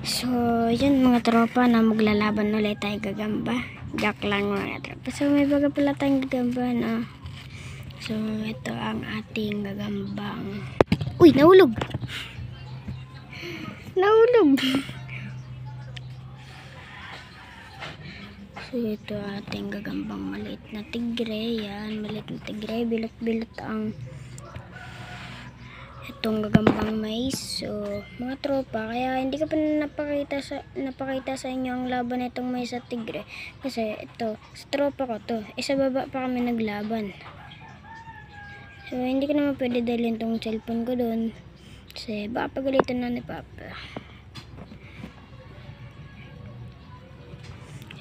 So, yun mga tropa na maglalaban ulit tayo gagamba. Joke lang mga tropa. So, may baga pala tayong gagamba na. So, ito ang ating gagambang. Uy, nahulog! Nahulog! So, ito ating gagambang maliit na tigre. Yan, maliit na tigre. Bilot-bilot ang itong gagambang mais. So, mga tropa, kaya hindi ko pa napakita sa inyo ang laban nitong mais at tigre. Kasi ito, sa tropa ko to, isa baba pa kami naglaban. So, hindi ko naman pwede dalhin tong cellphone ko doon. Kasi baka pagalitan na ni Papa.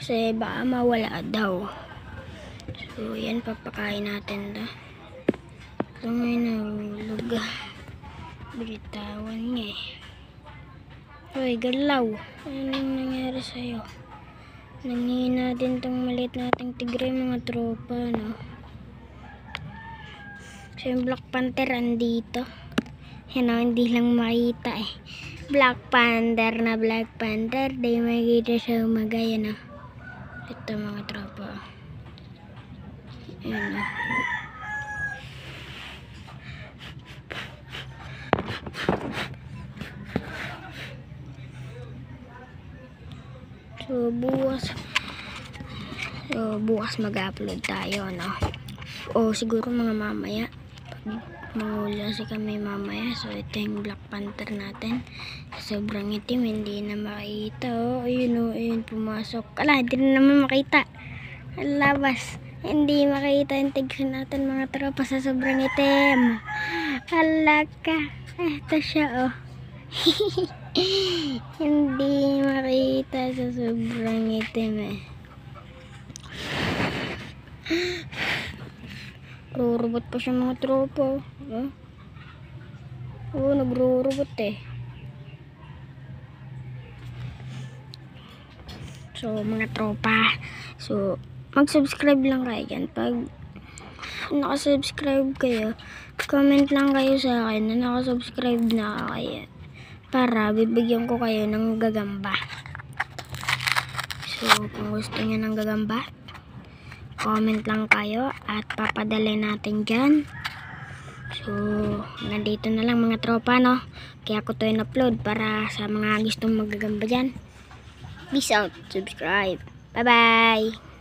Kasi baka mawala daw. So, yan, papakain natin to. Ito ngayon nahulog. Bitawan niya eh. Uy, galaw. Anong nangyari sa'yo? Nanghina din tong maliit nating tigre mga tropa, no? So, yung Black Panther andito. Yan o, hindi lang makita eh. Black Panther na Black Panther. Di makikita sa umaga, yan o. Ito mga tropa. Yan o. So, bukas mag-upload tayo, no? O, siguro mga mamaya. Pag mangula si kami mamaya. So, ito yung Black Panther natin. Sobrang itim, hindi na makita. O, ayun o, ayun, pumasok. Ala, hindi na naman makita. Labas. Hindi makita yung tigre natin, mga tropa, sa sobrang itim. Hala ka. Ito siya, oh. Hindi makita sa sobrang itim eh. Rurubot pa siya mga tropa. Oo, nagrurubot eh. So mga tropa, so mag-subscribe lang kayo dyan. Pag nakasubscribe kayo, comment lang kayo sa akin na nakasubscribe na kayo, para bibigyan ko kayo ng gagamba. So, kung gusto niyo ng gagamba, comment lang kayo at papadala natin dyan. So, nandito na lang mga tropa, no? Kaya ko to in-upload para sa mga gustong maggagamba dyan. Peace out, subscribe. Bye-bye!